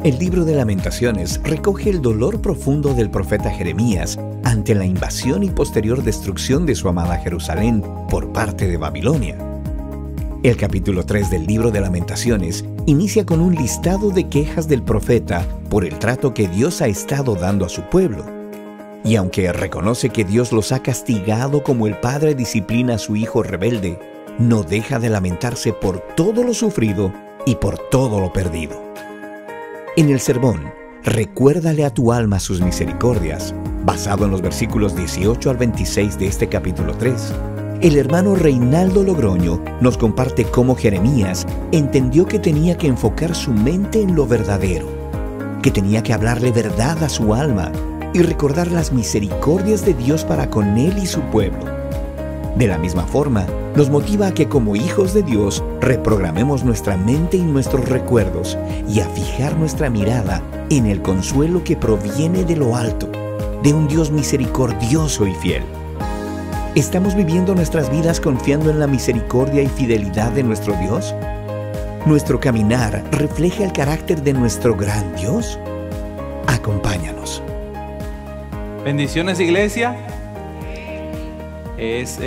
El libro de Lamentaciones recoge el dolor profundo del profeta Jeremías ante la invasión y posterior destrucción de su amada Jerusalén por parte de Babilonia. El capítulo 3 del libro de Lamentaciones inicia con un listado de quejas del profeta por el trato que Dios ha estado dando a su pueblo. Y aunque reconoce que Dios los ha castigado como el padre disciplina a su hijo rebelde, no deja de lamentarse por todo lo sufrido y por todo lo perdido. En el sermón, recuérdale a tu alma sus misericordias, basado en los versículos 18 al 26 de este capítulo 3. El hermano Reinaldo Logroño nos comparte cómo Jeremías entendió que tenía que enfocar su mente en lo verdadero, que tenía que hablarle verdad a su alma y recordar las misericordias de Dios para con él y su pueblo. De la misma forma, nos motiva a que como hijos de Dios reprogramemos nuestra mente y nuestros recuerdos y a fijar nuestra mirada en el consuelo que proviene de lo alto, de un Dios misericordioso y fiel. ¿Estamos viviendo nuestras vidas confiando en la misericordia y fidelidad de nuestro Dios? ¿Nuestro caminar refleja el carácter de nuestro gran Dios? Acompáñanos. Bendiciones, iglesia. Es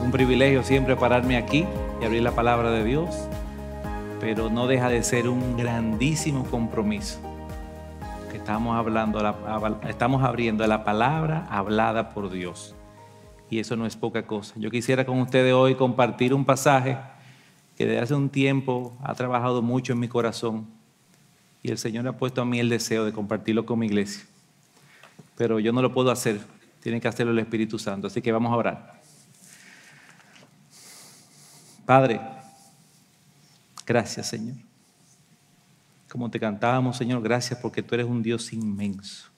un privilegio siempre pararme aquí y abrir la palabra de Dios, pero no deja de ser un grandísimo compromiso que estamos abriendo la palabra hablada por Dios, y eso no es poca cosa. Yo quisiera con ustedes hoy compartir un pasaje que desde hace un tiempo ha trabajado mucho en mi corazón y el Señor ha puesto a mí el deseo de compartirlo con mi iglesia, pero yo no lo puedo hacer. Tiene que hacerlo el Espíritu Santo. Así que vamos a orar. Padre, gracias, Señor. Como te cantábamos, Señor, gracias porque tú eres un Dios inmenso.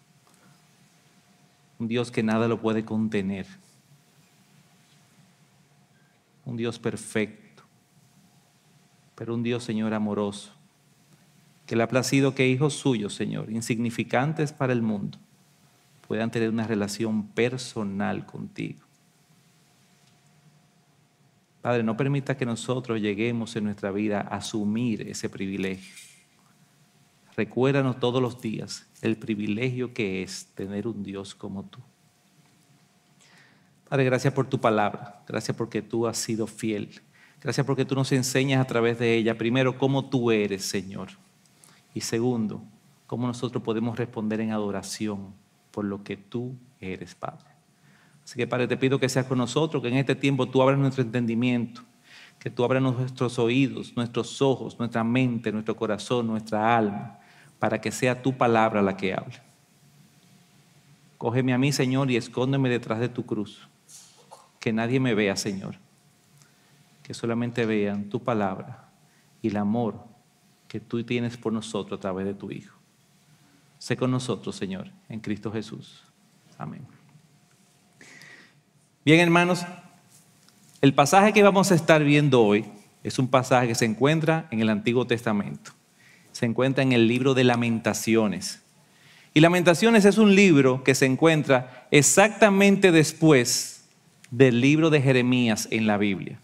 Un Dios que nada lo puede contener. Un Dios perfecto. Pero un Dios, Señor, amoroso. Que le ha placido que hijos suyos, Señor, insignificantes para el mundo, puedan tener una relación personal contigo. Padre, no permita que nosotros lleguemos en nuestra vida a asumir ese privilegio. Recuérdanos todos los días el privilegio que es tener un Dios como tú. Padre, gracias por tu palabra. Gracias porque tú has sido fiel. Gracias porque tú nos enseñas a través de ella, primero, cómo tú eres, Señor. Y segundo, cómo nosotros podemos responder en adoración por lo que tú eres, Padre. Así que, Padre, te pido que seas con nosotros, que en este tiempo tú abras nuestro entendimiento, que tú abras nuestros oídos, nuestros ojos, nuestra mente, nuestro corazón, nuestra alma, para que sea tu palabra la que hable. Cógeme a mí, Señor, y escóndeme detrás de tu cruz. Que nadie me vea, Señor. Que solamente vean tu palabra y el amor que tú tienes por nosotros a través de tu Hijo. Sé con nosotros, Señor, en Cristo Jesús. Amén. Bien, hermanos, el pasaje que vamos a estar viendo hoy es un pasaje que se encuentra en el Antiguo Testamento. Se encuentra en el libro de Lamentaciones. Y Lamentaciones es un libro que se encuentra exactamente después del libro de Jeremías en la Biblia.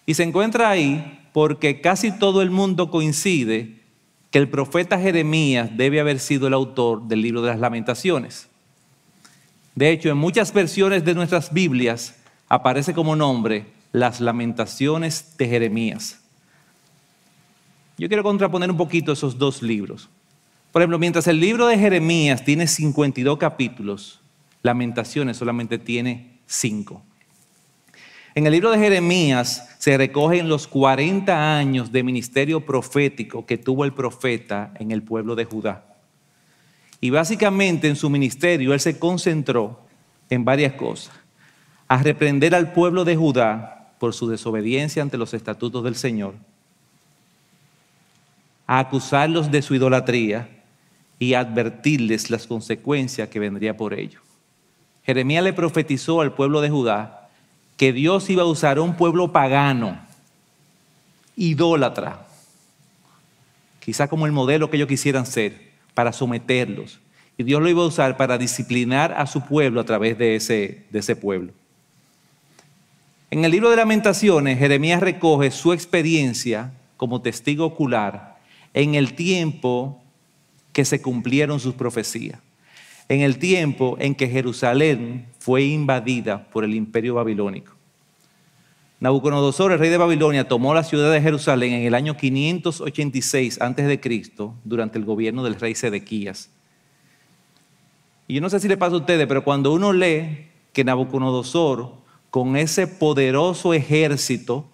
Y se encuentra ahí porque casi todo el mundo coincide que el profeta Jeremías debe haber sido el autor del libro de las Lamentaciones. De hecho, en muchas versiones de nuestras Biblias aparece como nombre las Lamentaciones de Jeremías. Yo quiero contraponer un poquito esos dos libros. Por ejemplo, mientras el libro de Jeremías tiene 52 capítulos, Lamentaciones solamente tiene 5. En el libro de Jeremías se recogen los 40 años de ministerio profético que tuvo el profeta en el pueblo de Judá. Y básicamente en su ministerio él se concentró en varias cosas. A reprender al pueblo de Judá por su desobediencia ante los estatutos del Señor. A acusarlos de su idolatría y a advertirles las consecuencias que vendría por ello. Jeremías le profetizó al pueblo de Judá que Dios iba a usar a un pueblo pagano, idólatra, quizá como el modelo que ellos quisieran ser, para someterlos. Y Dios lo iba a usar para disciplinar a su pueblo a través de ese pueblo. En el libro de Lamentaciones, Jeremías recoge su experiencia como testigo ocular en el tiempo que se cumplieron sus profecías. En el tiempo en que Jerusalén fue invadida por el imperio babilónico. Nabucodonosor, el rey de Babilonia, tomó la ciudad de Jerusalén en el año 586 a.C., durante el gobierno del rey Sedequías. Y yo no sé si le pasa a ustedes, pero cuando uno lee que Nabucodonosor, con ese poderoso ejército,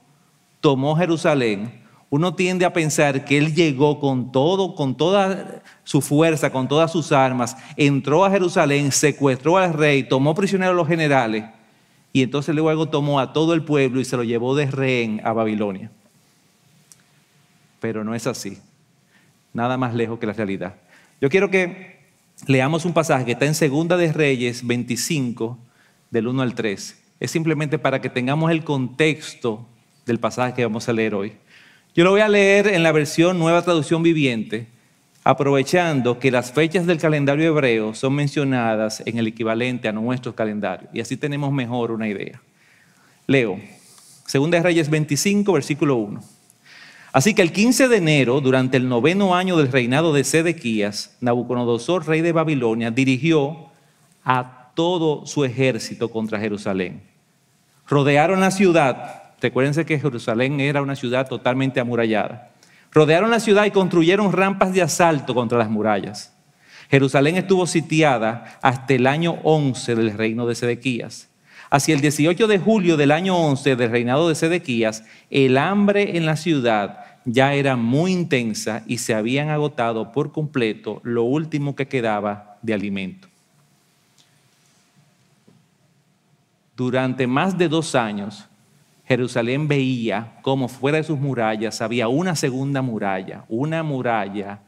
tomó Jerusalén, uno tiende a pensar que él llegó con toda su fuerza, con todas sus armas, entró a Jerusalén, secuestró al rey, tomó prisioneros a los generales, y entonces luego tomó a todo el pueblo y se lo llevó de rehén a Babilonia. Pero no es así. Nada más lejos que la realidad. Yo quiero que leamos un pasaje que está en Segunda de Reyes 25, del 1 al 3. Es simplemente para que tengamos el contexto del pasaje que vamos a leer hoy. Yo lo voy a leer en la versión Nueva Traducción Viviente, aprovechando que las fechas del calendario hebreo son mencionadas en el equivalente a nuestro calendario. Y así tenemos mejor una idea. Leo, Segunda de Reyes 25, versículo 1. Así que el 15 de enero, durante el 9º año del reinado de Sedequías, Nabucodonosor, rey de Babilonia, dirigió a todo su ejército contra Jerusalén. Rodearon la ciudad. Recuérdense que Jerusalén era una ciudad totalmente amurallada. Rodearon la ciudad y construyeron rampas de asalto contra las murallas. Jerusalén estuvo sitiada hasta el año 11 del reino de Sedequías. Hacia el 18 de julio del año 11 del reinado de Sedequías, el hambre en la ciudad ya era muy intensa y se habían agotado por completo lo último que quedaba de alimento. Durante más de 2 años, Jerusalén veía cómo fuera de sus murallas había una segunda muralla, una muralla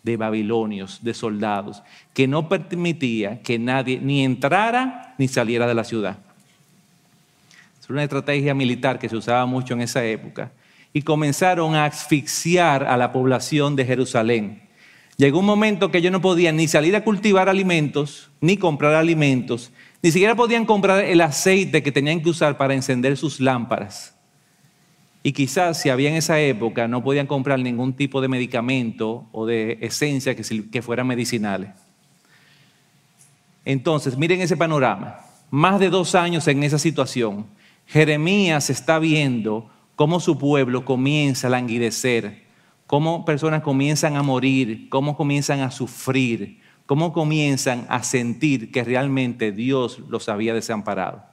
de babilonios, de soldados, que no permitía que nadie ni entrara ni saliera de la ciudad. Es una estrategia militar que se usaba mucho en esa época. Y comenzaron a asfixiar a la población de Jerusalén. Llegó un momento que ellos no podían ni salir a cultivar alimentos, ni comprar alimentos, ni siquiera podían comprar el aceite que tenían que usar para encender sus lámparas. Y quizás si había en esa época no podían comprar ningún tipo de medicamento o de esencia que fueran medicinales. Entonces, miren ese panorama. Más de 2 años en esa situación. Jeremías está viendo cómo su pueblo comienza a languidecer, cómo personas comienzan a morir, cómo comienzan a sufrir, cómo comienzan a sentir que realmente Dios los había desamparado.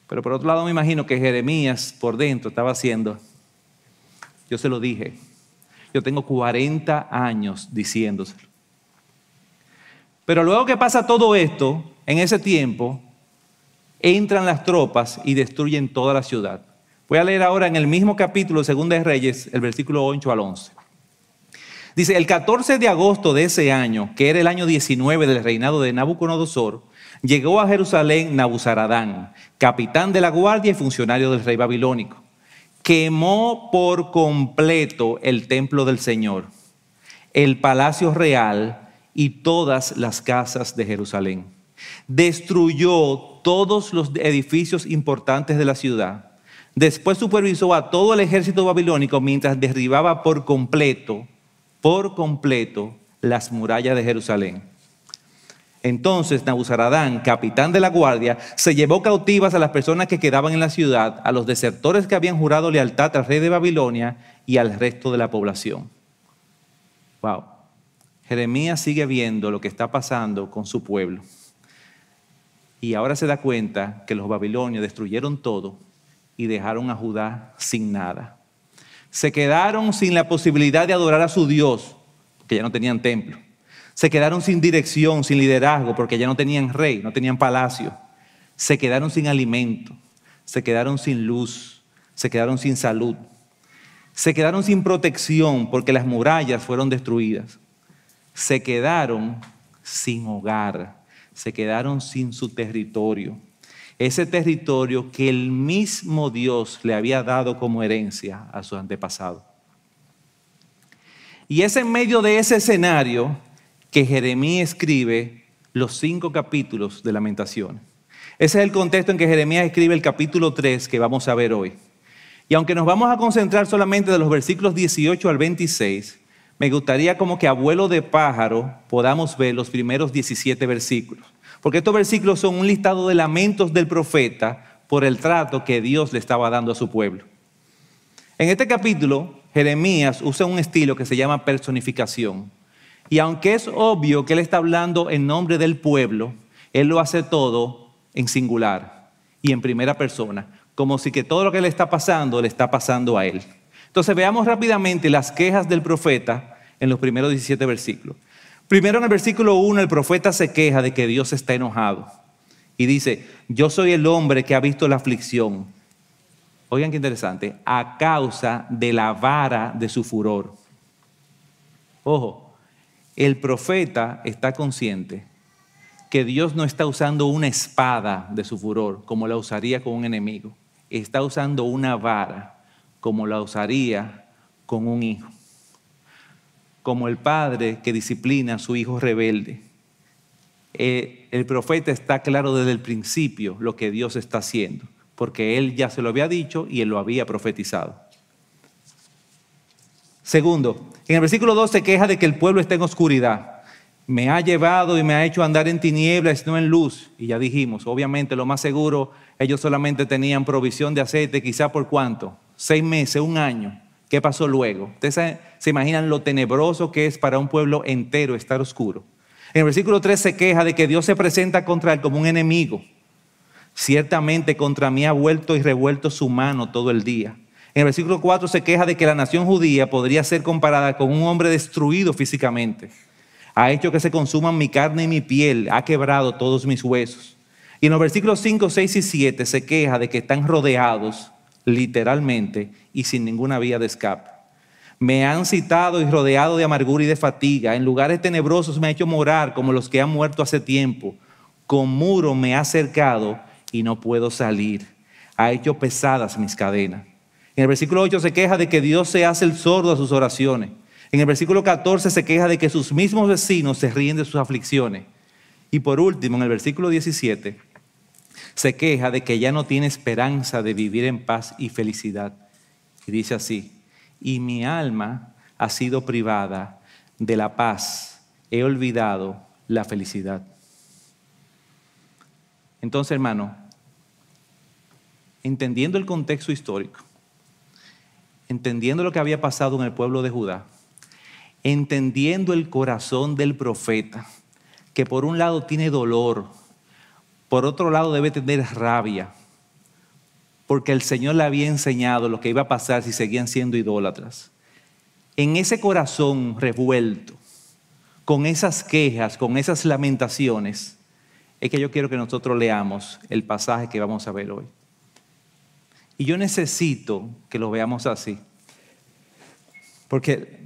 Pero por otro lado me imagino que Jeremías por dentro estaba haciendo, yo se lo dije, yo tengo 40 años diciéndoselo. Pero luego que pasa todo esto, en ese tiempo, entran las tropas y destruyen toda la ciudad. Voy a leer ahora en el mismo capítulo de Segunda de Reyes, el versículo 8 al 11. Dice, el 14 de agosto de ese año, que era el año 19 del reinado de Nabucodonosor, llegó a Jerusalén Nabuzaradán, capitán de la guardia y funcionario del rey babilónico. Quemó por completo el templo del Señor, el palacio real y todas las casas de Jerusalén. Destruyó todos los edificios importantes de la ciudad. Después supervisó a todo el ejército babilónico mientras derribaba por completo las murallas de Jerusalén. Entonces Nabuzaradán, capitán de la guardia, se llevó cautivas a las personas que quedaban en la ciudad, a los desertores que habían jurado lealtad al rey de Babilonia y al resto de la población. Wow. Jeremías sigue viendo lo que está pasando con su pueblo. Y ahora se da cuenta que los babilonios destruyeron todo y dejaron a Judá sin nada. Se quedaron sin la posibilidad de adorar a su Dios, porque ya no tenían templo. Se quedaron sin dirección, sin liderazgo, porque ya no tenían rey, no tenían palacio. Se quedaron sin alimento, se quedaron sin luz, se quedaron sin salud. Se quedaron sin protección porque las murallas fueron destruidas. Se quedaron sin hogar, se quedaron sin su territorio. Ese territorio que el mismo Dios le había dado como herencia a sus antepasados. Y es en medio de ese escenario que Jeremías escribe los 5 capítulos de Lamentaciones. Ese es el contexto en que Jeremías escribe el capítulo 3 que vamos a ver hoy. Y aunque nos vamos a concentrar solamente de los versículos 18 al 26, me gustaría como que a vuelo de pájaro podamos ver los primeros 17 versículos. Porque estos versículos son un listado de lamentos del profeta por el trato que Dios le estaba dando a su pueblo. En este capítulo, Jeremías usa un estilo que se llama personificación. Y aunque es obvio que él está hablando en nombre del pueblo, él lo hace todo en singular y en primera persona, como si que todo lo que le está pasando a él. Entonces veamos rápidamente las quejas del profeta en los primeros 17 versículos. Primero en el versículo 1 el profeta se queja de que Dios está enojado y dice, yo soy el hombre que ha visto la aflicción. Oigan qué interesante, a causa de la vara de su furor. Ojo, el profeta está consciente que Dios no está usando una espada de su furor como la usaría con un enemigo. Está usando una vara como la usaría con un hijo. Como el padre que disciplina a su hijo rebelde. El profeta está claro desde el principio lo que Dios está haciendo, porque él ya se lo había dicho y él lo había profetizado. Segundo, en el versículo 2 se queja de que el pueblo está en oscuridad. Me ha llevado y me ha hecho andar en tinieblas, no en luz. Y ya dijimos, obviamente lo más seguro, ellos solamente tenían provisión de aceite, quizá por ¿cuánto? 6 meses, 1 año. ¿Qué pasó luego? Ustedes se imaginan lo tenebroso que es para un pueblo entero estar oscuro. En el versículo 3 se queja de que Dios se presenta contra él como un enemigo. Ciertamente contra mí ha vuelto y revuelto su mano todo el día. En el versículo 4 se queja de que la nación judía podría ser comparada con un hombre destruido físicamente. Ha hecho que se consuman mi carne y mi piel, ha quebrado todos mis huesos. Y en los versículos 5, 6 y 7 se queja de que están rodeados literalmente y sin ninguna vía de escape. Me han citado y rodeado de amargura y de fatiga. En lugares tenebrosos me ha hecho morar como los que han muerto hace tiempo. Con muro me ha cercado y no puedo salir. Ha hecho pesadas mis cadenas. En el versículo 8 se queja de que Dios se hace el sordo a sus oraciones. En el versículo 14 se queja de que sus mismos vecinos se ríen de sus aflicciones. Y por último, en el versículo 17, se queja de que ya no tiene esperanza de vivir en paz y felicidad. Y dice así, y mi alma ha sido privada de la paz, he olvidado la felicidad. Entonces, hermano, entendiendo el contexto histórico, entendiendo lo que había pasado en el pueblo de Judá, entendiendo el corazón del profeta, que por un lado tiene dolor, por otro lado debe tener rabia, porque el Señor le había enseñado lo que iba a pasar si seguían siendo idólatras. En ese corazón revuelto, con esas quejas, con esas lamentaciones, es que yo quiero que nosotros leamos el pasaje que vamos a ver hoy. Y yo necesito que lo veamos así, porque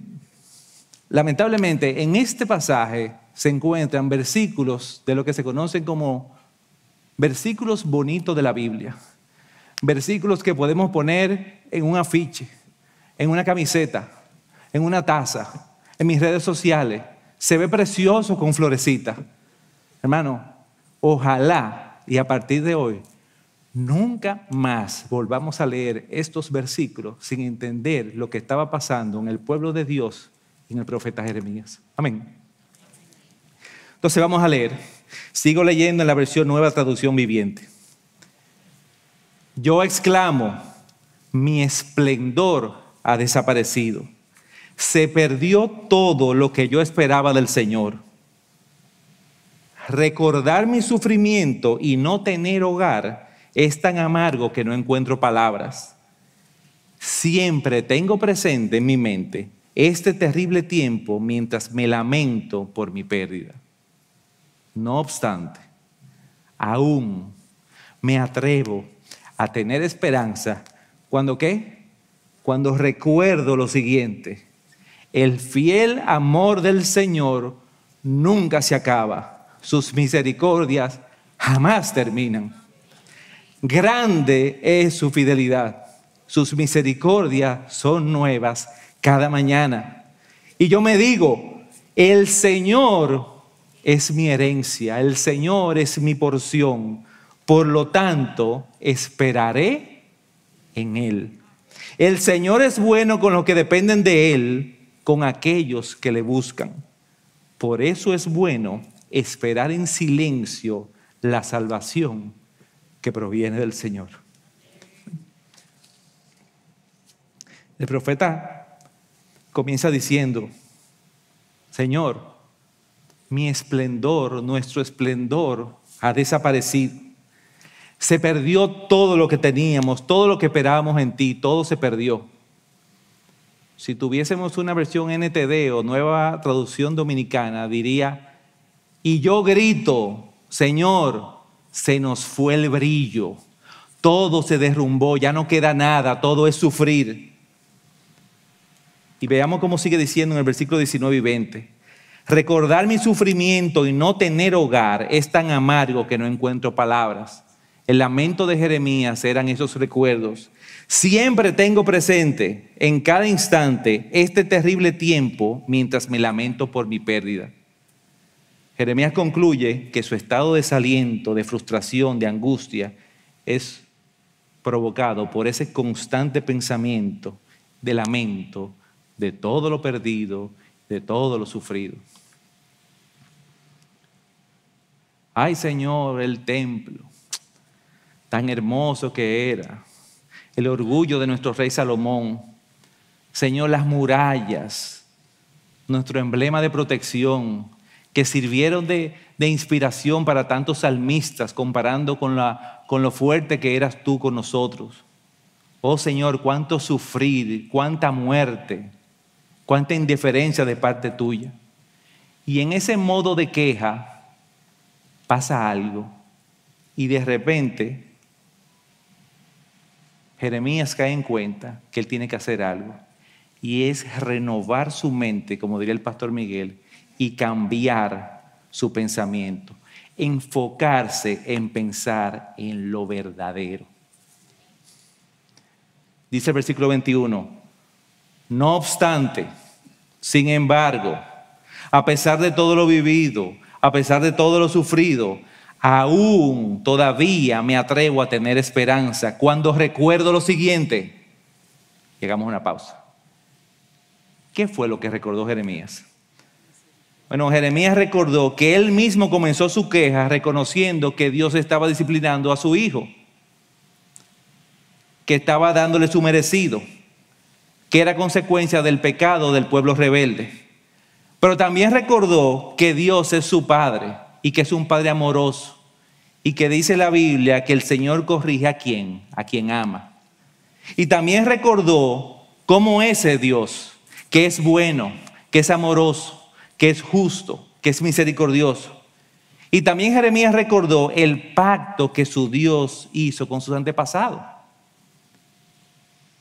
lamentablemente en este pasaje se encuentran versículos de lo que se conocen como versículos bonitos de la Biblia. Versículos que podemos poner en un afiche, en una camiseta, en una taza, en mis redes sociales. Se ve precioso con florecita. Hermano, ojalá y a partir de hoy nunca más volvamos a leer estos versículos sin entender lo que estaba pasando en el pueblo de Dios y en el profeta Jeremías. Amén. Entonces vamos a leer. Sigo leyendo en la versión Nueva Traducción Viviente. Yo exclamo, mi esplendor ha desaparecido. Se perdió todo lo que yo esperaba del Señor. Recordar mi sufrimiento y no tener hogar es tan amargo que no encuentro palabras. Siempre tengo presente en mi mente este terrible tiempo mientras me lamento por mi pérdida. No obstante, aún me atrevo a tener esperanza cuando ¿qué? Cuando recuerdo lo siguiente: el fiel amor del Señor nunca se acaba, sus misericordias jamás terminan. Grande es su fidelidad, sus misericordias son nuevas cada mañana. Y yo me digo, el Señor es mi herencia, el Señor es mi porción. Por lo tanto, esperaré en Él. El Señor es bueno con los que dependen de Él, con aquellos que le buscan. Por eso es bueno esperar en silencio la salvación que proviene del Señor. El profeta comienza diciendo: Señor, mi esplendor, nuestro esplendor ha desaparecido. Se perdió todo lo que teníamos, todo lo que esperábamos en ti, todo se perdió. Si tuviésemos una versión NTD o Nueva Traducción Dominicana, diría: y yo grito, Señor, se nos fue el brillo, todo se derrumbó, ya no queda nada, todo es sufrir. Y veamos cómo sigue diciendo en el versículo 19 y 20. Recordar mi sufrimiento y no tener hogar es tan amargo que no encuentro palabras. El lamento de Jeremías eran esos recuerdos. Siempre tengo presente en cada instante este terrible tiempo mientras me lamento por mi pérdida. Jeremías concluye que su estado de desaliento, de frustración, de angustia es provocado por ese constante pensamiento de lamento de todo lo perdido, de todo lo sufrido. Ay, Señor, el templo, tan hermoso que era, el orgullo de nuestro rey Salomón. Señor, las murallas, nuestro emblema de protección, que sirvieron de inspiración para tantos salmistas, comparando con lo fuerte que eras tú con nosotros. Oh Señor, cuánto sufrir, cuánta muerte, cuánta indiferencia de parte tuya. Y en ese modo de queja pasa algo, y de repente Jeremías cae en cuenta que él tiene que hacer algo, y es renovar su mente, como diría el pastor Miguel, y cambiar su pensamiento, enfocarse en pensar en lo verdadero. Dice el versículo 21, no obstante, sin embargo, a pesar de todo lo vivido, a pesar de todo lo sufrido, aún todavía me atrevo a tener esperanza cuando recuerdo lo siguiente. Llegamos a una pausa. ¿Qué fue lo que recordó Jeremías? Bueno, Jeremías recordó que él mismo comenzó su queja reconociendo que Dios estaba disciplinando a su hijo, que estaba dándole su merecido, que era consecuencia del pecado del pueblo rebelde. Pero también recordó que Dios es su Padre y que es un Padre amoroso, y que dice la Biblia que el Señor corrige a quien ama. Y también recordó cómo ese Dios, que es bueno, que es amoroso, que es justo, que es misericordioso. Y también Jeremías recordó el pacto que su Dios hizo con sus antepasados.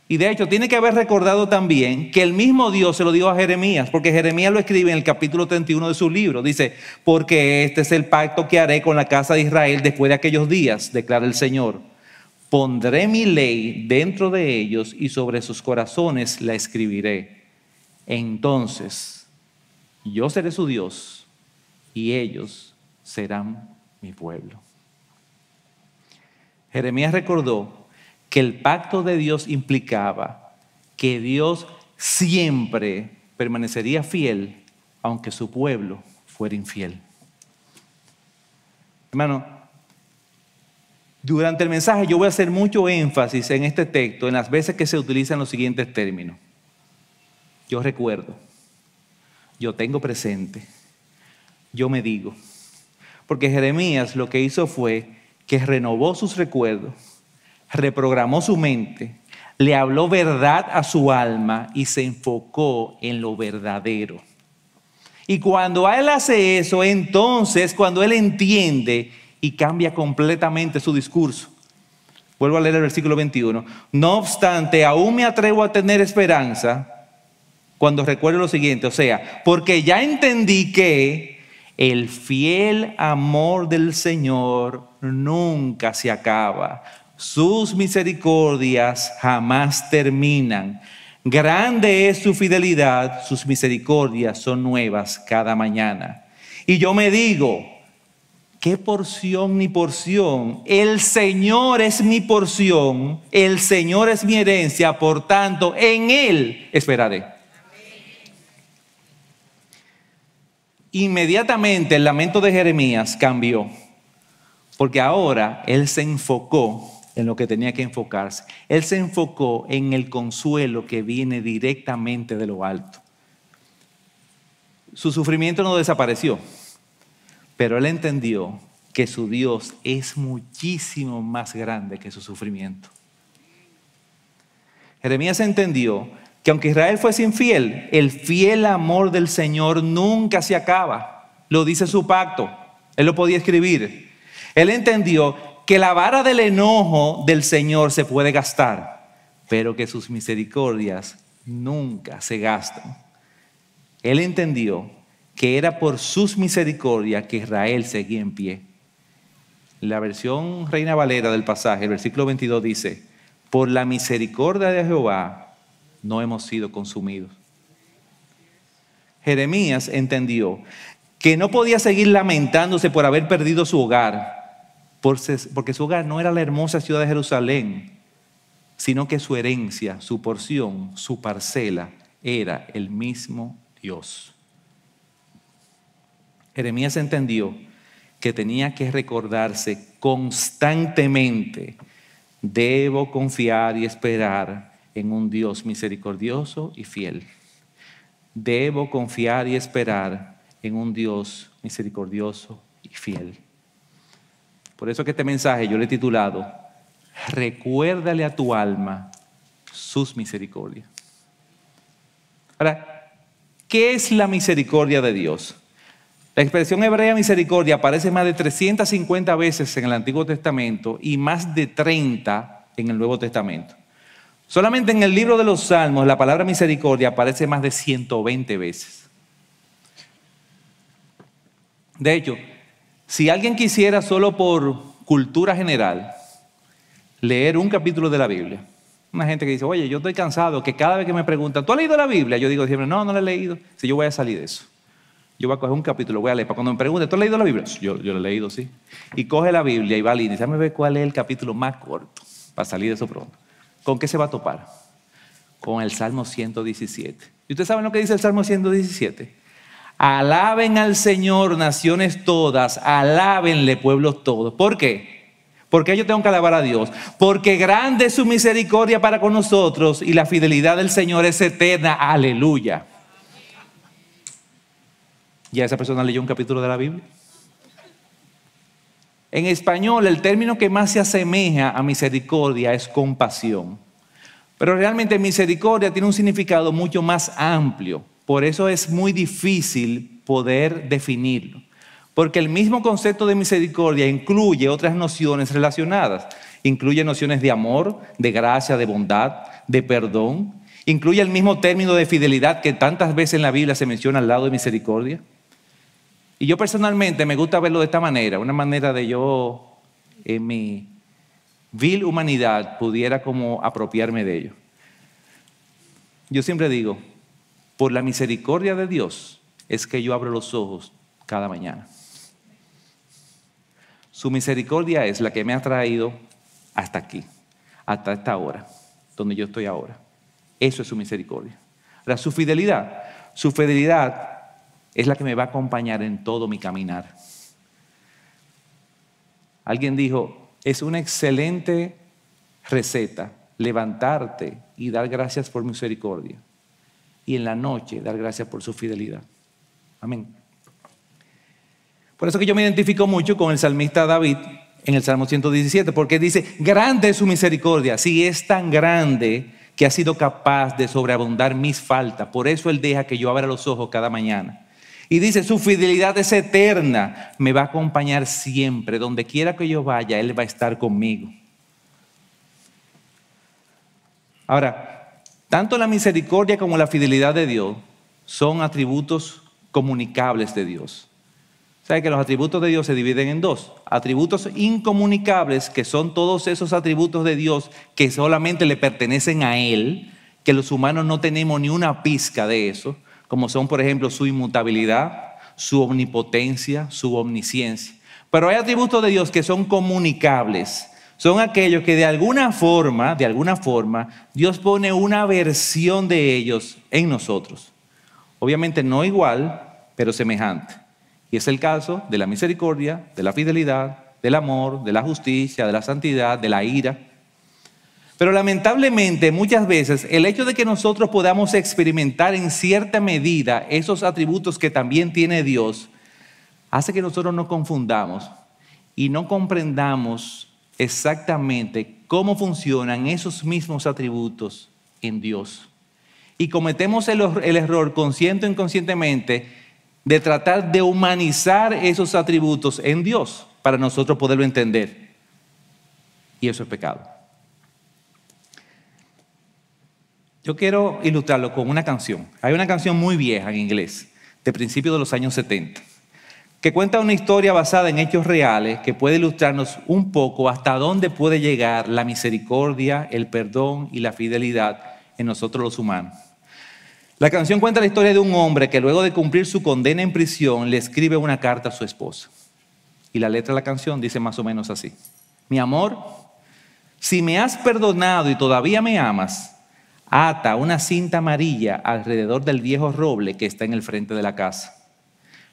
Y de hecho tiene que haber recordado también que el mismo Dios se lo dio a Jeremías, porque Jeremías lo escribe en el capítulo 31 de su libro. Dice, porque este es el pacto que haré con la casa de Israel después de aquellos días, declara el Señor. Pondré mi ley dentro de ellos y sobre sus corazones la escribiré. Entonces yo seré su Dios y ellos serán mi pueblo. Jeremías recordó que el pacto de Dios implicaba que Dios siempre permanecería fiel aunque su pueblo fuera infiel. Hermano, durante el mensaje yo voy a hacer mucho énfasis en este texto, en las veces que se utilizan los siguientes términos. Yo recuerdo, yo tengo presente, yo me digo. Porque Jeremías lo que hizo fue que renovó sus recuerdos, reprogramó su mente, le habló verdad a su alma y se enfocó en lo verdadero. Y cuando él hace eso, entonces cuando él entiende y cambia completamente su discurso. Vuelvo a leer el versículo 21. No obstante, aún me atrevo a tener esperanza cuando recuerdo lo siguiente, o sea, porque ya entendí que el fiel amor del Señor nunca se acaba. Sus misericordias jamás terminan. Grande es su fidelidad, sus misericordias son nuevas cada mañana. Y yo me digo, ¿qué porción ni porción? El Señor es mi porción, el Señor es mi herencia, por tanto, en Él esperaré. Inmediatamente el lamento de Jeremías cambió, porque ahora él se enfocó en lo que tenía que enfocarse. Él se enfocó en el consuelo que viene directamente de lo alto. Su sufrimiento no desapareció, pero él entendió que su Dios es muchísimo más grande que su sufrimiento. Jeremías entendió que aunque Israel fuese infiel, el fiel amor del Señor nunca se acaba. Lo dice su pacto. Él lo podía escribir. Él entendió que la vara del enojo del Señor se puede gastar, pero que sus misericordias nunca se gastan. Él entendió que era por sus misericordias que Israel seguía en pie. La versión Reina Valera del pasaje, el versículo 22 dice: por la misericordia de Jehová no hemos sido consumidos. Jeremías entendió que no podía seguir lamentándose por haber perdido su hogar, porque su hogar no era la hermosa ciudad de Jerusalén, sino que su herencia, su porción, su parcela era el mismo Dios. Jeremías entendió que tenía que recordarse constantemente: debo confiar y esperar en un Dios misericordioso y fiel. Debo confiar y esperar en un Dios misericordioso y fiel. Por eso que este mensaje yo le he titulado: recuérdale a tu alma sus misericordias. Ahora, ¿qué es la misericordia de Dios? La expresión hebrea misericordia aparece más de 350 veces en el Antiguo Testamento y más de 30 en el Nuevo Testamento. Solamente en el libro de los Salmos la palabra misericordia aparece más de 120 veces. De hecho, si alguien quisiera solo por cultura general leer un capítulo de la Biblia, una gente que dice: oye, yo estoy cansado, que cada vez que me preguntan, ¿tú has leído la Biblia? Yo digo siempre: no, no la he leído. Si yo voy a salir de eso, yo voy a coger un capítulo, voy a leer. Para cuando me pregunten, ¿tú has leído la Biblia? Yo lo he leído, sí. Y coge la Biblia y va al índice. Déjame ver cuál es el capítulo más corto para salir de eso pronto. ¿Con qué se va a topar? Con el Salmo 117. ¿Y ustedes saben lo que dice el Salmo 117? Alaben al Señor, naciones todas, alábenle, pueblos todos. ¿Por qué? ¿Por qué yo tengo que alabar a Dios? Porque grande es su misericordia para con nosotros y la fidelidad del Señor es eterna. Aleluya. ¿Ya esa persona leyó un capítulo de la Biblia? En español, el término que más se asemeja a misericordia es compasión. Pero realmente misericordia tiene un significado mucho más amplio. Por eso es muy difícil poder definirlo. Porque el mismo concepto de misericordia incluye otras nociones relacionadas. Incluye nociones de amor, de gracia, de bondad, de perdón. Incluye el mismo término de fidelidad que tantas veces en la Biblia se menciona al lado de misericordia. Y yo personalmente me gusta verlo de esta manera, una manera de yo, en mi vil humanidad, pudiera como apropiarme de ello. Yo siempre digo: por la misericordia de Dios es que yo abro los ojos cada mañana. Su misericordia es la que me ha traído hasta aquí, hasta esta hora, donde yo estoy ahora. Eso es su misericordia. Ahora, su fidelidad es la que me va a acompañar en todo mi caminar. Alguien dijo: es una excelente receta levantarte y dar gracias por misericordia, y en la noche dar gracias por su fidelidad. Amén. Por eso que yo me identifico mucho con el salmista David en el Salmo 117, porque dice: grande es su misericordia. Sí, es tan grande que ha sido capaz de sobreabundar mis faltas. Por eso Él deja que yo abra los ojos cada mañana. Y dice: su fidelidad es eterna, me va a acompañar siempre. Donde quiera que yo vaya, Él va a estar conmigo. Ahora, tanto la misericordia como la fidelidad de Dios son atributos comunicables de Dios. ¿Sabe que los atributos de Dios se dividen en dos? Atributos incomunicables, que son todos esos atributos de Dios que solamente le pertenecen a Él, que los humanos no tenemos ni una pizca de eso, como son, por ejemplo, su inmutabilidad, su omnipotencia, su omnisciencia. Pero hay atributos de Dios que son comunicables. Son aquellos que de alguna forma, Dios pone una versión de ellos en nosotros. Obviamente no igual, pero semejante. Y es el caso de la misericordia, de la fidelidad, del amor, de la justicia, de la santidad, de la ira. Pero lamentablemente muchas veces el hecho de que nosotros podamos experimentar en cierta medida esos atributos que también tiene Dios hace que nosotros nos confundamos y no comprendamos exactamente cómo funcionan esos mismos atributos en Dios. Y cometemos el error consciente o inconscientemente de tratar de humanizar esos atributos en Dios para nosotros poderlo entender. Y eso es pecado. Yo quiero ilustrarlo con una canción. Hay una canción muy vieja en inglés, de principios de los años 70, que cuenta una historia basada en hechos reales que puede ilustrarnos un poco hasta dónde puede llegar la misericordia, el perdón y la fidelidad en nosotros los humanos. La canción cuenta la historia de un hombre que luego de cumplir su condena en prisión le escribe una carta a su esposa. Y la letra de la canción dice más o menos así: mi amor, si me has perdonado y todavía me amas, ata una cinta amarilla alrededor del viejo roble que está en el frente de la casa.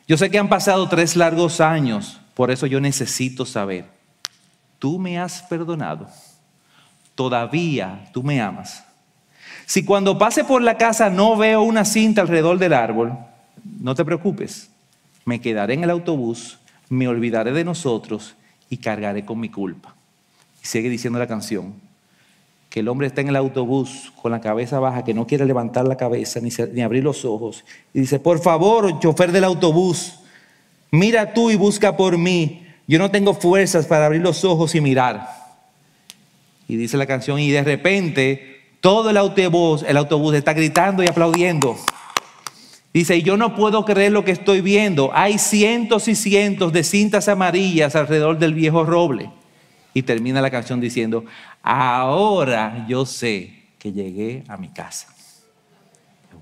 Yo sé que han pasado 3 largos años, por eso yo necesito saber, ¿tú me has perdonado? ¿Todavía tú me amas? Si cuando pase por la casa no veo una cinta alrededor del árbol, no te preocupes, me quedaré en el autobús, me olvidaré de nosotros y cargaré con mi culpa. Y sigue diciendo la canción, que el hombre está en el autobús con la cabeza baja, que no quiere levantar la cabeza ni abrir los ojos. Y dice, por favor, chofer del autobús, mira tú y busca por mí. Yo no tengo fuerzas para abrir los ojos y mirar. Y dice la canción, y de repente todo el autobús está gritando y aplaudiendo. Dice, y yo no puedo creer lo que estoy viendo. Hay cientos y cientos de cintas amarillas alrededor del viejo roble. Y termina la canción diciendo, ahora yo sé que llegué a mi casa.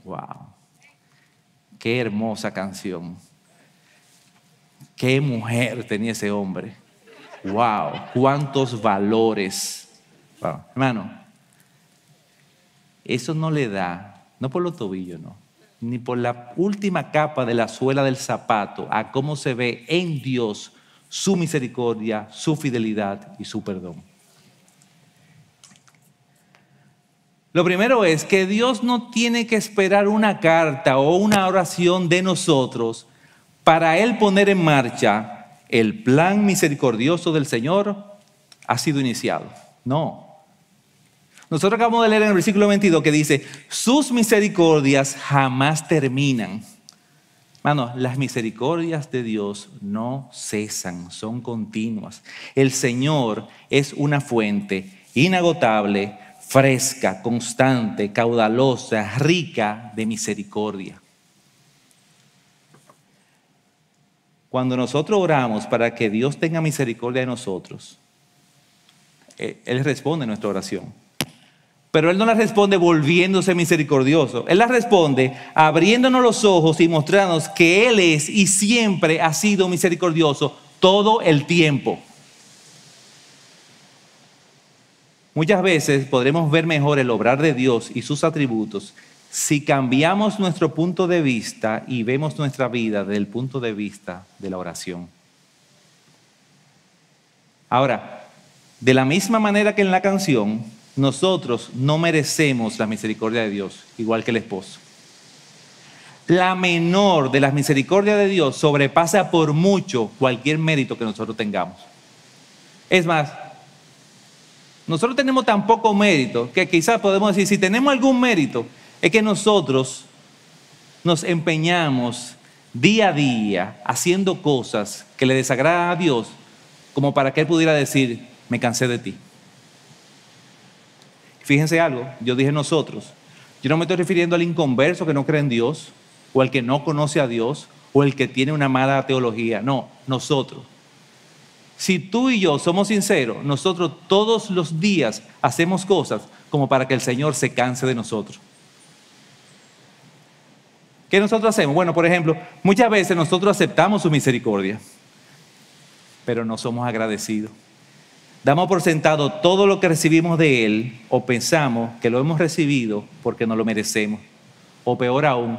¡Wow! ¡Qué hermosa canción! ¡Qué mujer tenía ese hombre! ¡Wow! ¡Cuántos valores! Wow. Hermano, eso no le da, no por los tobillos, no, ni por la última capa de la suela del zapato a cómo se ve en Dios su misericordia, su fidelidad y su perdón. Lo primero es que Dios no tiene que esperar una carta o una oración de nosotros para Él poner en marcha el plan misericordioso del Señor ha sido iniciado. No. Nosotros acabamos de leer en el versículo 22 que dice, sus misericordias jamás terminan. Hermano, las misericordias de Dios no cesan, son continuas. El Señor es una fuente inagotable, fresca, constante, caudalosa, rica de misericordia. Cuando nosotros oramos para que Dios tenga misericordia de nosotros, Él responde a nuestra oración. Pero Él no la responde volviéndose misericordioso. Él la responde abriéndonos los ojos y mostrándonos que Él es y siempre ha sido misericordioso todo el tiempo. Muchas veces podremos ver mejor el obrar de Dios y sus atributos si cambiamos nuestro punto de vista y vemos nuestra vida desde el punto de vista de la oración. Ahora, de la misma manera que en la canción, nosotros no merecemos la misericordia de Dios, igual que el esposo. La menor de las misericordias de Dios sobrepasa por mucho cualquier mérito que nosotros tengamos. Es más, nosotros tenemos tan poco mérito que quizás podemos decir, si tenemos algún mérito, es que nosotros nos empeñamos día a día haciendo cosas que le desagradan a Dios, como para que Él pudiera decir, me cansé de ti. Fíjense algo, yo dije nosotros, yo no me estoy refiriendo al inconverso que no cree en Dios, o al que no conoce a Dios, o el que tiene una mala teología. No, nosotros. Si tú y yo somos sinceros, nosotros todos los días hacemos cosas como para que el Señor se canse de nosotros. ¿Qué nosotros hacemos? Bueno, por ejemplo, muchas veces nosotros aceptamos su misericordia, pero no somos agradecidos. Damos por sentado todo lo que recibimos de Él o pensamos que lo hemos recibido porque no lo merecemos. O peor aún,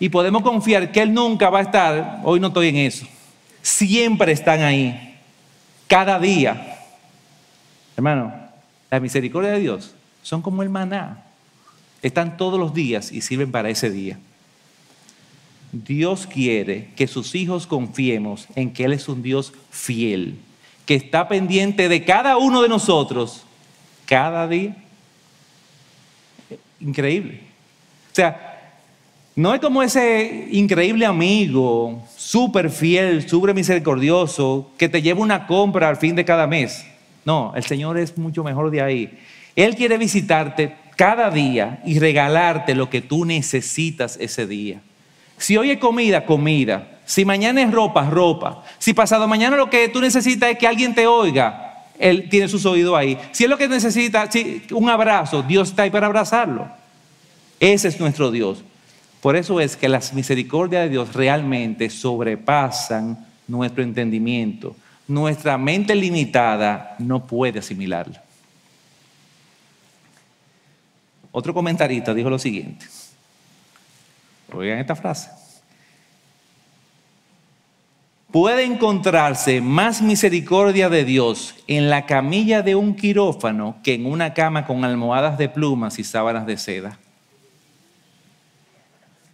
Y podemos confiar que Él nunca va a estar, hoy no estoy en eso. Siempre están ahí, cada día. Hermano, la misericordia de Dios son como el maná. Están todos los días y sirven para ese día. Dios quiere que sus hijos confiemos en que Él es un Dios fiel, que está pendiente de cada uno de nosotros, cada día. Increíble. O sea, no es como ese increíble amigo, súper fiel, súper misericordioso, que te lleva una compra al fin de cada mes. No, el Señor es mucho mejor de ahí. Él quiere visitarte cada día y regalarte lo que tú necesitas ese día. Si hoy es comida, comida. Si mañana es ropa, ropa. Si pasado mañana lo que tú necesitas es que alguien te oiga, Él tiene sus oídos ahí. Si es lo que necesita, un abrazo, Dios está ahí para abrazarlo. Ese es nuestro Dios. Por eso es que las misericordias de Dios realmente sobrepasan nuestro entendimiento. Nuestra mente limitada no puede asimilarlo. Otro comentarista dijo lo siguiente. Oigan esta frase. Puede encontrarse más misericordia de Dios en la camilla de un quirófano que en una cama con almohadas de plumas y sábanas de seda.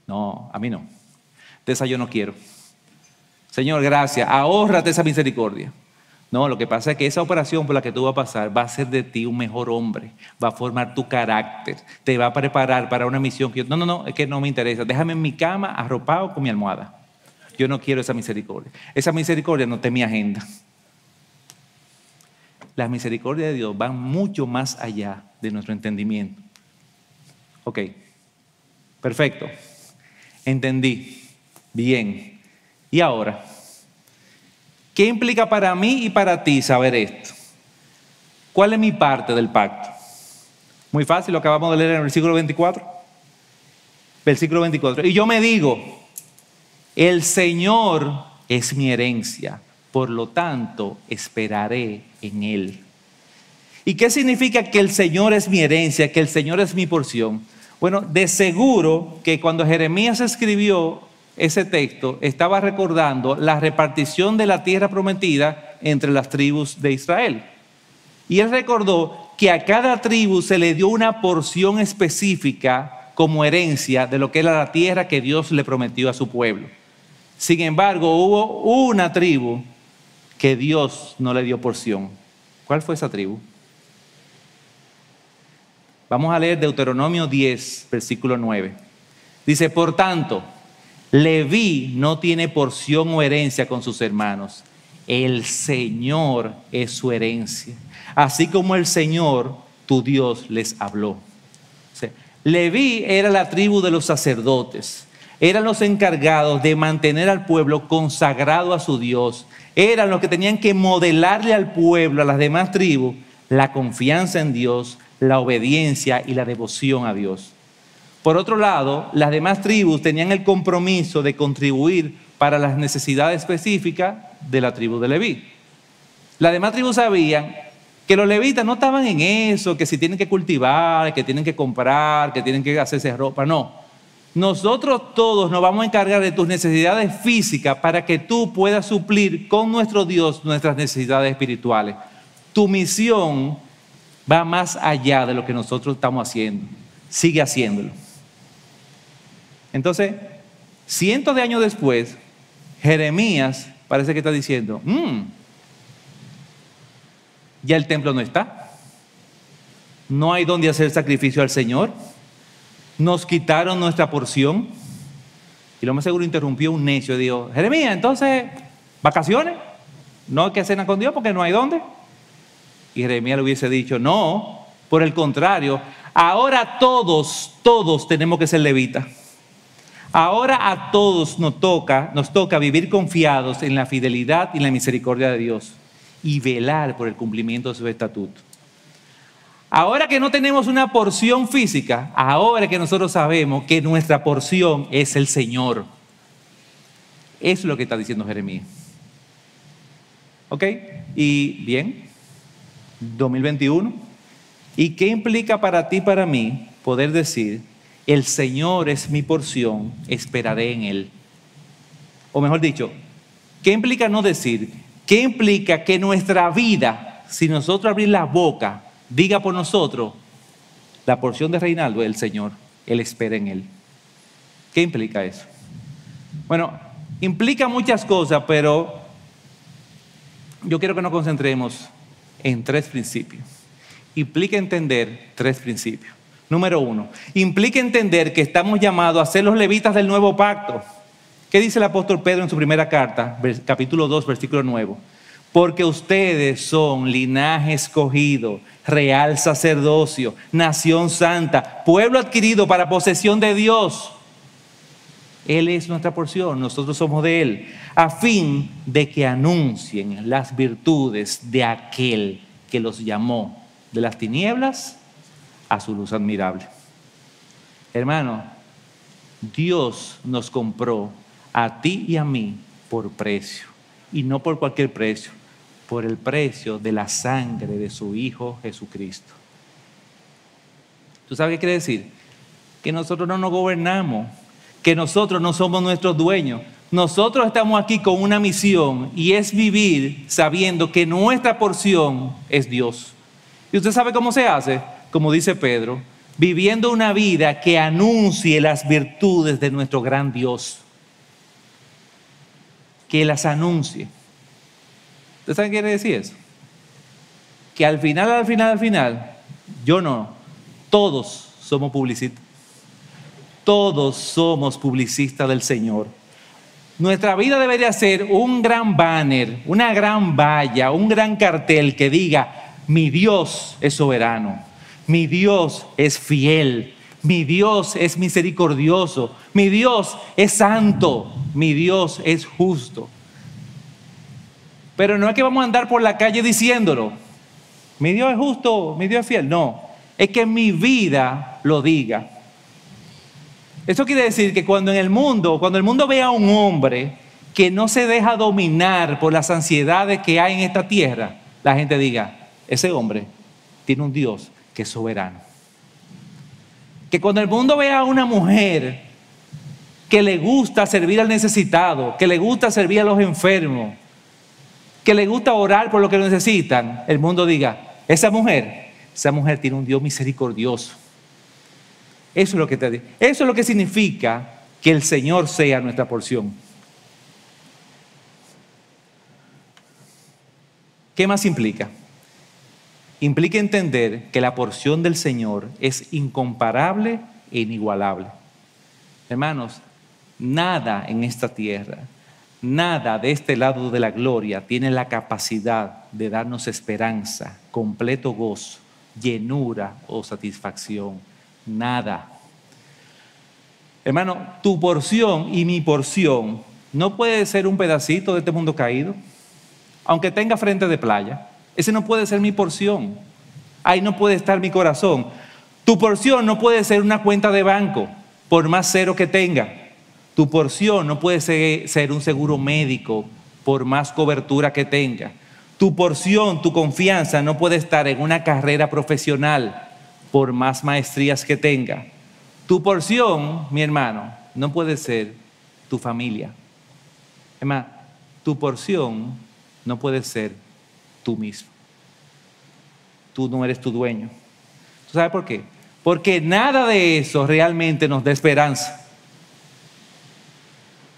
No, a mí no. De esa yo no quiero. Señor, gracias, ahórrate esa misericordia. No, lo que pasa es que esa operación por la que tú vas a pasar va a hacer de ti un mejor hombre, va a formar tu carácter, te va a preparar para una misión que no, es que no me interesa. Déjame en mi cama arropado con mi almohada. Yo no quiero esa misericordia. Esa misericordia no está en mi agenda. Las misericordias de Dios van mucho más allá de nuestro entendimiento. Ok, perfecto. Entendí. Bien. ¿Y ahora? ¿Qué implica para mí y para ti saber esto? ¿Cuál es mi parte del pacto? Muy fácil, lo acabamos de leer en el versículo 24. Versículo 24. Y yo me digo, el Señor es mi herencia, por lo tanto esperaré en Él. ¿Y qué significa que el Señor es mi herencia, que el Señor es mi porción? Bueno, de seguro que cuando Jeremías escribió ese texto, estaba recordando la repartición de la tierra prometida entre las tribus de Israel. Y él recordó que a cada tribu se le dio una porción específica como herencia de lo que era la tierra que Dios le prometió a su pueblo. Sin embargo, hubo una tribu que Dios no le dio porción. ¿Cuál fue esa tribu? Vamos a leer Deuteronomio 10, versículo 9. Dice, por tanto, Leví no tiene porción o herencia con sus hermanos. El Señor es su herencia. Así como el Señor, tu Dios, les habló. O sea, Leví era la tribu de los sacerdotes. Eran los encargados de mantener al pueblo consagrado a su Dios. Eran los que tenían que modelarle al pueblo, a las demás tribus, la confianza en Dios, la obediencia y la devoción a Dios. Por otro lado, las demás tribus tenían el compromiso de contribuir para las necesidades específicas de la tribu de Leví. Las demás tribus sabían que los levitas no estaban en eso, que si tienen que cultivar, que tienen que comprar, que tienen que hacerse ropa, no. Nosotros todos nos vamos a encargar de tus necesidades físicas para que tú puedas suplir con nuestro Dios nuestras necesidades espirituales. Tu misión va más allá de lo que nosotros estamos haciendo. Sigue haciéndolo. Entonces, cientos de años después, Jeremías parece que está diciendo, ya el templo no está. No hay donde hacer sacrificio al Señor. Nos quitaron nuestra porción. Y lo más seguro interrumpió un necio y dijo, Jeremías, entonces, ¿vacaciones? No hay que cenar con Dios porque no hay dónde. Y Jeremías le hubiese dicho, no, por el contrario, ahora todos tenemos que ser levitas. Ahora a todos nos toca vivir confiados en la fidelidad y la misericordia de Dios y velar por el cumplimiento de sus estatutos. Ahora que no tenemos una porción física, ahora que nosotros sabemos que nuestra porción es el Señor. Eso es lo que está diciendo Jeremías. ¿Ok? Y bien, 2021. ¿Y qué implica para ti y para mí poder decir el Señor es mi porción, esperaré en Él. O mejor dicho, ¿qué implica no decir? ¿Qué implica que nuestra vida, si nosotros abrir la boca, diga por nosotros, la porción de Reinaldo es el Señor, Él espera en Él? ¿Qué implica eso? Bueno, implica muchas cosas, pero yo quiero que nos concentremos en 3 principios. Implica entender 3 principios. Número 1, implica entender que estamos llamados a ser los levitas del nuevo pacto. ¿Qué dice el apóstol Pedro en su primera carta, capítulo 2, versículo 9? Porque ustedes son linaje escogido, real sacerdocio, nación santa, pueblo adquirido para posesión de Dios. Él es nuestra porción, nosotros somos de Él, a fin de que anuncien las virtudes de aquel que los llamó de las tinieblas a su luz admirable. Hermano, Dios nos compró a ti y a mí por precio, y no por cualquier precio, por el precio de la sangre de su Hijo Jesucristo. ¿Tú sabes qué quiere decir? Que nosotros no nos gobernamos, que nosotros no somos nuestros dueños. Nosotros estamos aquí con una misión, y es vivir sabiendo que nuestra porción es Dios. ¿Y usted sabe cómo se hace? Como dice Pedro, viviendo una vida que anuncie las virtudes de nuestro gran Dios. Que las anuncie. ¿Usted sabe qué quiere decir eso? Que al final, yo no, todos somos publicistas. Todos somos publicistas del Señor. Nuestra vida debería ser un gran banner, una gran valla, un gran cartel que diga: mi Dios es soberano, mi Dios es fiel, mi Dios es misericordioso, mi Dios es santo, mi Dios es justo. Pero no es que vamos a andar por la calle diciéndolo: mi Dios es justo, mi Dios es fiel. No, es que mi vida lo diga. Eso quiere decir que cuando el mundo vea a un hombre que no se deja dominar por las ansiedades que hay en esta tierra, la gente diga: ese hombre tiene un Dios que es soberano. Que cuando el mundo vea a una mujer que le gusta servir al necesitado, que le gusta servir a los enfermos, que le gusta orar por lo que necesitan, el mundo diga: esa mujer tiene un Dios misericordioso. Eso es lo que te digo. Eso es lo que significa que el Señor sea nuestra porción. ¿Qué más implica? Implica entender que la porción del Señor es incomparable e inigualable. Hermanos, nada en esta tierra, nada de este lado de la gloria tiene la capacidad de darnos esperanza, completo gozo, llenura o satisfacción. Nada. Hermano, tu porción y mi porción no puede ser un pedacito de este mundo caído, aunque tenga frente de playa. Ese no puede ser mi porción. Ahí no puede estar mi corazón. Tu porción no puede ser una cuenta de banco, por más cero que tenga. Tu porción no puede ser un seguro médico, por más cobertura que tenga. Tu porción, tu confianza no puede estar en una carrera profesional, por más maestrías que tenga. Tu porción, mi hermano, no puede ser tu familia. Es más, tu porción no puede ser tú mismo. Tú no eres tu dueño. ¿Tú sabes por qué? Porque nada de eso realmente nos da esperanza.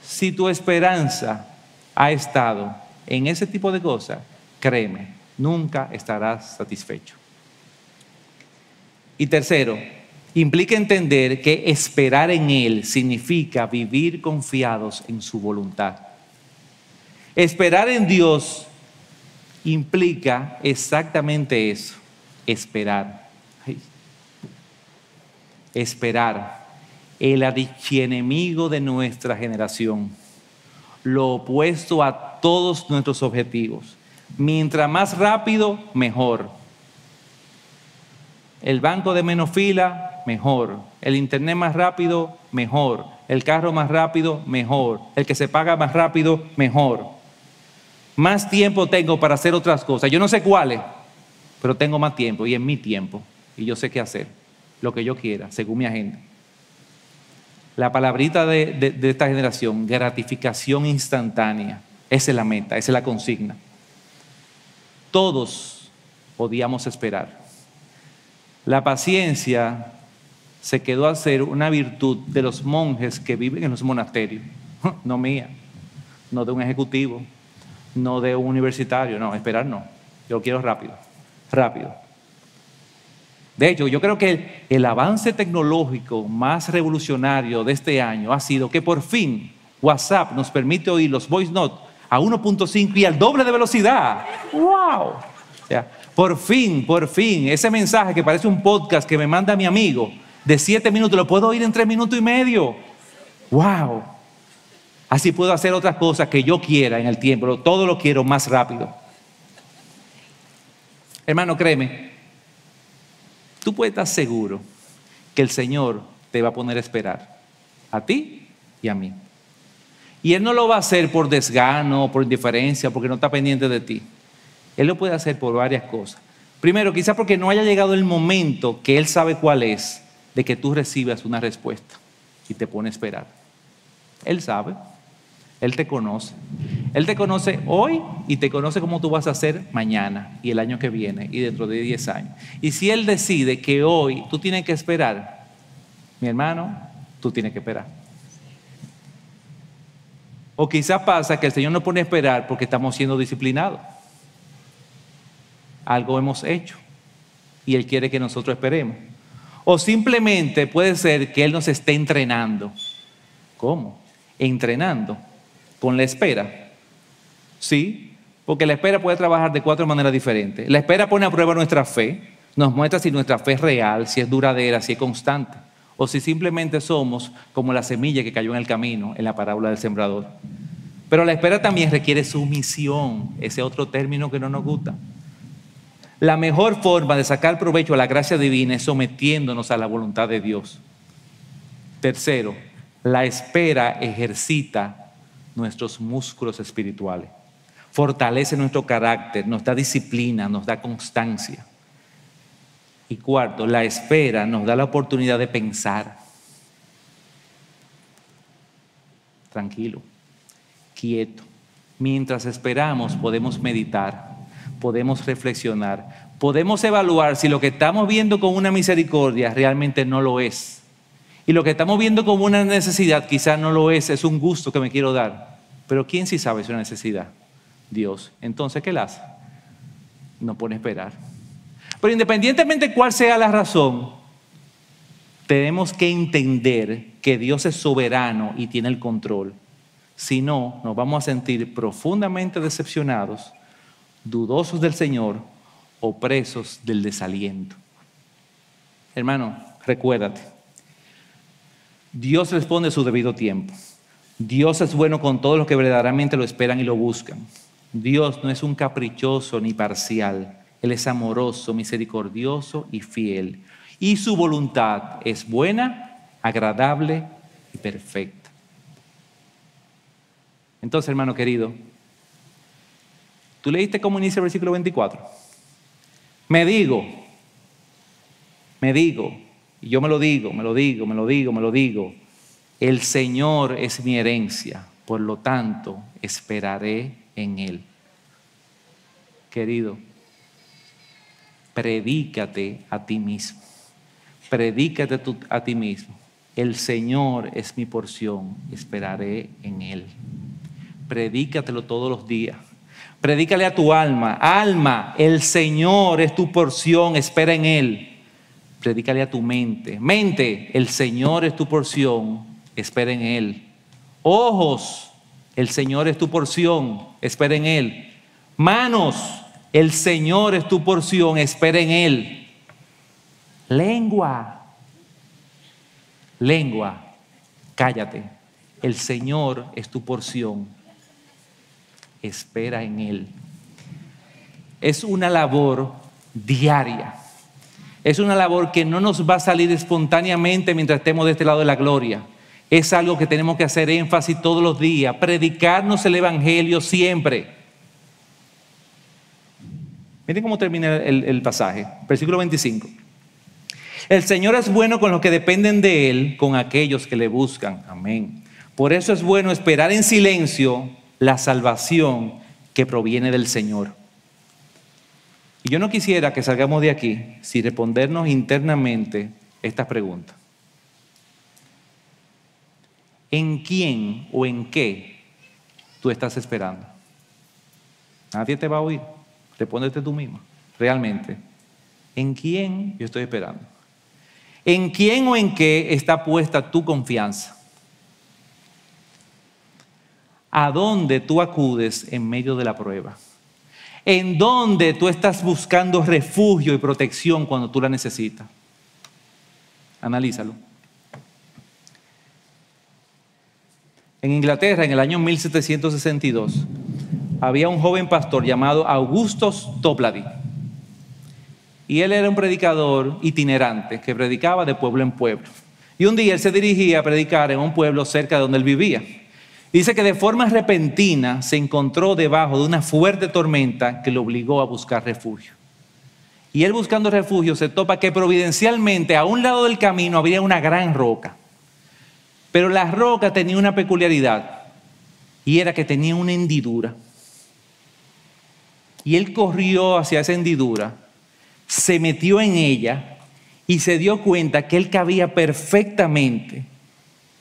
Si tu esperanza ha estado en ese tipo de cosas, créeme, nunca estarás satisfecho. Y tercero, implica entender que esperar en Él significa vivir confiados en su voluntad. Esperar en Dios implica exactamente eso, esperar. Esperar, el archienemigo de nuestra generación, lo opuesto a todos nuestros objetivos. Mientras más rápido, mejor. El banco de menos fila, mejor. El internet más rápido, mejor. El carro más rápido, mejor. El que se paga más rápido, mejor. Más tiempo tengo para hacer otras cosas. Yo no sé cuáles, pero tengo más tiempo y en mi tiempo. Y yo sé qué hacer, lo que yo quiera, según mi agenda. La palabrita de esta generación, gratificación instantánea. Esa es la meta, esa es la consigna. Todos podíamos esperar. La paciencia se quedó a ser una virtud de los monjes que viven en los monasterios. No mía, no de un ejecutivo, no de un universitario. No, esperar no. Yo lo quiero rápido, rápido. De hecho, yo creo que el avance tecnológico más revolucionario de este año ha sido que por fin WhatsApp nos permite oír los voice notes a 1.5 y al doble de velocidad. ¡Wow! O sea, por fin, ese mensaje que parece un podcast que me manda mi amigo de 7 minutos, lo puedo oír en 3 minutos y medio. ¡Wow! Así puedo hacer otras cosas que yo quiera en el tiempo. Todo lo quiero más rápido. Hermano, créeme, tú puedes estar seguro que el Señor te va a poner a esperar. A ti y a mí. Y Él no lo va a hacer por desgano, por indiferencia, porque no está pendiente de ti. Él lo puede hacer por varias cosas. Primero, quizás porque no haya llegado el momento que Él sabe cuál es, de que tú recibas una respuesta y te pone a esperar. Él sabe, Él te conoce. Él te conoce hoy y te conoce cómo tú vas a hacer mañana y el año que viene y dentro de 10 años. Y si Él decide que hoy tú tienes que esperar, mi hermano, tú tienes que esperar. O quizás pasa que el Señor nos pone a esperar porque estamos siendo disciplinados. Algo hemos hecho y Él quiere que nosotros esperemos. O simplemente puede ser que Él nos esté entrenando. ¿Cómo? Entrenando con la espera. Sí, porque la espera puede trabajar de 4 maneras diferentes. La espera pone a prueba nuestra fe, nos muestra si nuestra fe es real, si es duradera, si es constante, o si simplemente somos como la semilla que cayó en el camino en la parábola del sembrador. Pero la espera también requiere sumisión, ese otro término que no nos gusta. La mejor forma de sacar provecho a la gracia divina es sometiéndonos a la voluntad de Dios. Tercero, la espera ejercita nuestros músculos espirituales, fortalece nuestro carácter, nos da disciplina, nos da constancia. Y cuarto, la espera nos da la oportunidad de pensar. Tranquilo, quieto. Mientras esperamos podemos meditar, podemos reflexionar, podemos evaluar si lo que estamos viendo como una misericordia realmente no lo es. Y lo que estamos viendo como una necesidad quizás no lo es un gusto que me quiero dar. Pero ¿quién sí sabe si es una necesidad? Dios. Entonces, ¿qué le hace? Nos pone a esperar. Pero independientemente de cuál sea la razón, tenemos que entender que Dios es soberano y tiene el control. Si no, nos vamos a sentir profundamente decepcionados, dudosos del Señor o presos del desaliento. Hermano, recuérdate, Dios responde a su debido tiempo. Dios es bueno con todos los que verdaderamente lo esperan y lo buscan. Dios no es un caprichoso ni parcial. Él es amoroso, misericordioso y fiel. Y su voluntad es buena, agradable y perfecta. Entonces, hermano querido, ¿tú leíste cómo inicia el versículo 24? Me digo, y yo me lo digo. El Señor es mi herencia, por lo tanto, esperaré en Él. Querido, predícate a ti mismo. Predícate a ti mismo. El Señor es mi porción, esperaré en Él. Predícatelo todos los días. Predícale a tu alma. Alma, el Señor es tu porción, espera en Él. Predícale a tu mente. Mente, el Señor es tu porción, espera en Él. Ojos, el Señor es tu porción, espera en Él. Manos, el Señor es tu porción, espera en Él. Lengua, cállate. El Señor es tu porción, espera en Él. Es una labor diaria. Es una labor que no nos va a salir espontáneamente mientras estemos de este lado de la gloria. Es algo que tenemos que hacer énfasis todos los días. Predicarnos el Evangelio siempre. Miren cómo termina el pasaje. Versículo 25. El Señor es bueno con los que dependen de Él, con aquellos que le buscan. Amén. Por eso es bueno esperar en silencio la salvación que proviene del Señor. Y yo no quisiera que salgamos de aquí sin respondernos internamente estas preguntas. ¿En quién o en qué tú estás esperando? Nadie te va a oír. Respóndete tú mismo. Realmente, ¿en quién yo estoy esperando? ¿En quién o en qué está puesta tu confianza? ¿A dónde tú acudes en medio de la prueba? ¿En dónde tú estás buscando refugio y protección cuando tú la necesitas? Analízalo. En Inglaterra, en el año 1762, había un joven pastor llamado Augustus Toplady. Y él era un predicador itinerante que predicaba de pueblo en pueblo. Y un día él se dirigía a predicar en un pueblo cerca de donde él vivía. Dice que de forma repentina se encontró debajo de una fuerte tormenta que lo obligó a buscar refugio. Y él buscando refugio se topa que providencialmente a un lado del camino había una gran roca. Pero la roca tenía una peculiaridad y era que tenía una hendidura. Y él corrió hacia esa hendidura, se metió en ella y se dio cuenta que él cabía perfectamente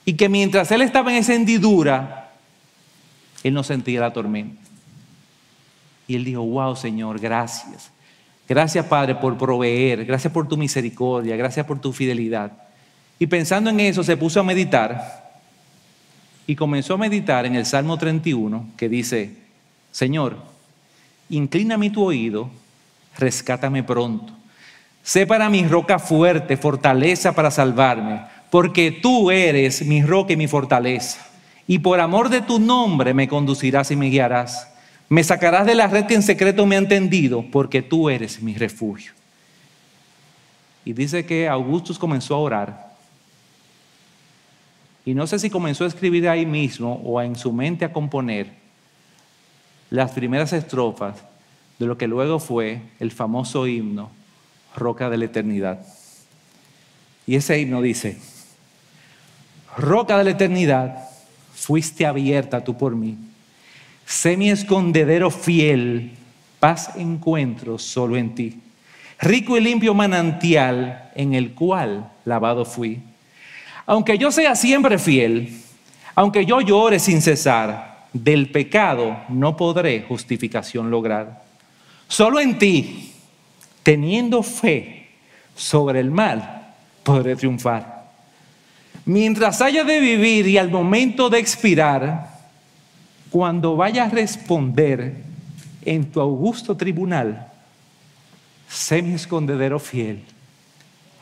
y que mientras él estaba en esa hendidura, él no sentía la tormenta. Y él dijo: wow, Señor, gracias. Gracias, Padre, por proveer. Gracias por tu misericordia. Gracias por tu fidelidad. Y pensando en eso, se puso a meditar y comenzó a meditar en el Salmo 31, que dice: Señor, inclíname tu oído, rescátame pronto. Sé para mí roca fuerte, fortaleza para salvarme, porque tú eres mi roca y mi fortaleza. Y por amor de tu nombre me conducirás y me guiarás. Me sacarás de la red que en secreto me han tendido, porque tú eres mi refugio. Y dice que Augustus comenzó a orar. Y no sé si comenzó a escribir ahí mismo o en su mente a componer las primeras estrofas de lo que luego fue el famoso himno Roca de la Eternidad. Y ese himno dice: Roca de la eternidad, fuiste abierta tú por mí. Sé mi escondedero fiel, paz encuentro solo en ti. Rico y limpio manantial en el cual lavado fui. Aunque yo sea siempre fiel, aunque yo llore sin cesar, del pecado no podré justificación lograr. Solo en ti, teniendo fe sobre el mal, podré triunfar. Mientras haya de vivir y al momento de expirar, cuando vaya a responder en tu augusto tribunal, sé mi escondedero fiel,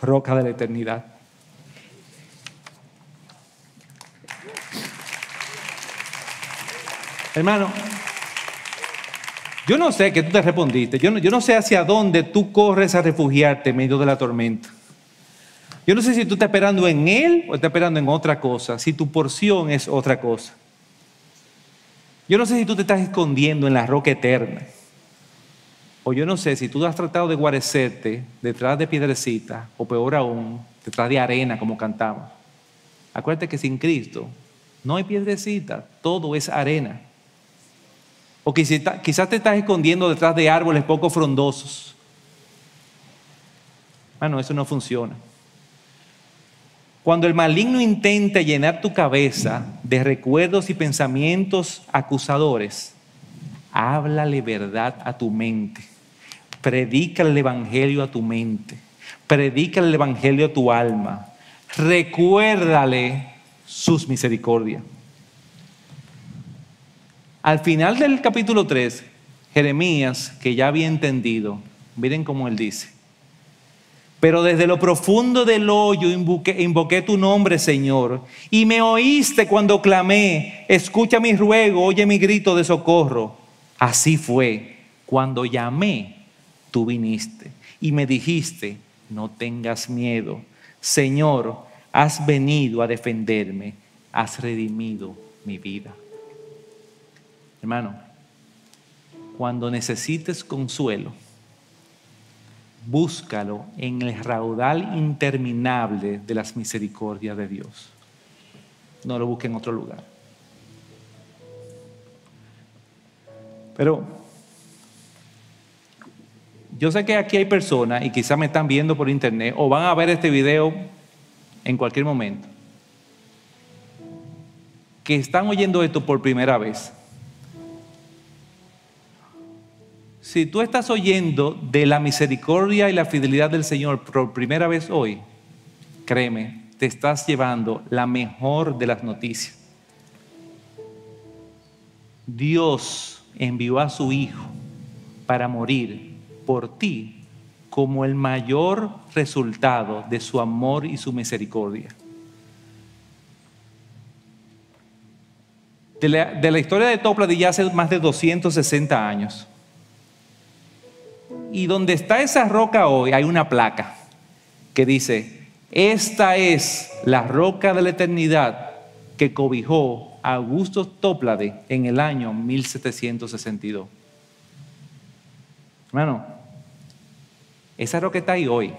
roca de la eternidad. Hermano, yo no sé qué tú te respondiste. Yo no sé hacia dónde tú corres a refugiarte en medio de la tormenta. Yo no sé si tú estás esperando en Él o estás esperando en otra cosa, si tu porción es otra cosa. Yo no sé si tú te estás escondiendo en la roca eterna. O yo no sé si tú has tratado de guarecerte detrás de piedrecitas, o peor aún, detrás de arena como cantamos. Acuérdate que sin Cristo no hay piedrecita, todo es arena. O quizás te estás escondiendo detrás de árboles poco frondosos. Bueno, eso no funciona. Cuando el maligno intenta llenar tu cabeza de recuerdos y pensamientos acusadores, háblale verdad a tu mente. Predícale el evangelio a tu mente. Predícale el evangelio a tu alma. Recuérdale sus misericordias. Al final del capítulo 3, Jeremías, que ya había entendido, miren cómo él dice: pero desde lo profundo del hoyo invoqué tu nombre, Señor, y me oíste cuando clamé. Escucha mi ruego, oye mi grito de socorro. Así fue, cuando llamé, tú viniste y me dijiste: no tengas miedo. Señor, has venido a defenderme, has redimido mi vida. Hermano, cuando necesites consuelo, búscalo en el raudal interminable de las misericordias de Dios. No lo busques en otro lugar. Pero yo sé que aquí hay personas, y quizás me están viendo por internet, o van a ver este video en cualquier momento, que están oyendo esto por primera vez. Si tú estás oyendo de la misericordia y la fidelidad del Señor por primera vez hoy, créeme, te estás llevando la mejor de las noticias. Dios envió a su Hijo para morir por ti como el mayor resultado de su amor y su misericordia. De la historia de Toplady ya hace más de 260 años. Y donde está esa roca hoy hay una placa que dice: esta es la roca de la eternidad que cobijó a Augusto Toplady en el año 1762. Hermano, esa roca está ahí hoy,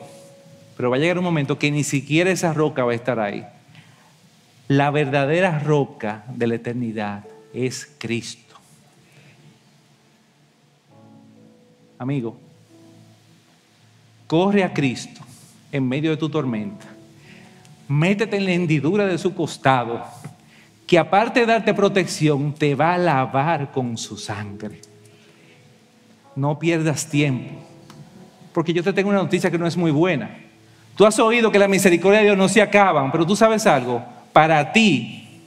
pero va a llegar un momento que ni siquiera esa roca va a estar ahí. La verdadera roca de la eternidad es Cristo. Amigo, corre a Cristo en medio de tu tormenta. Métete en la hendidura de su costado, que aparte de darte protección, te va a lavar con su sangre. No pierdas tiempo, porque yo te tengo una noticia que no es muy buena. Tú has oído que la misericordia de Dios no se acaban, pero tú sabes algo, para ti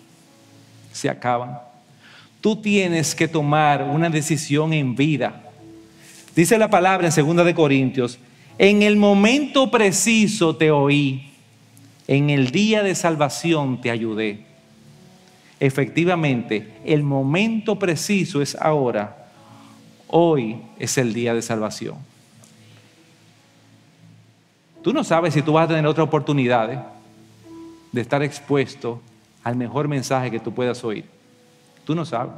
se acaban. Tú tienes que tomar una decisión en vida. Dice la palabra en 2 Corintios: en el momento preciso te oí, en el día de salvación te ayudé. Efectivamente, el momento preciso es ahora. Hoy es el día de salvación. Tú no sabes si tú vas a tener otra oportunidad de estar expuesto al mejor mensaje que tú puedas oír. Tú no sabes.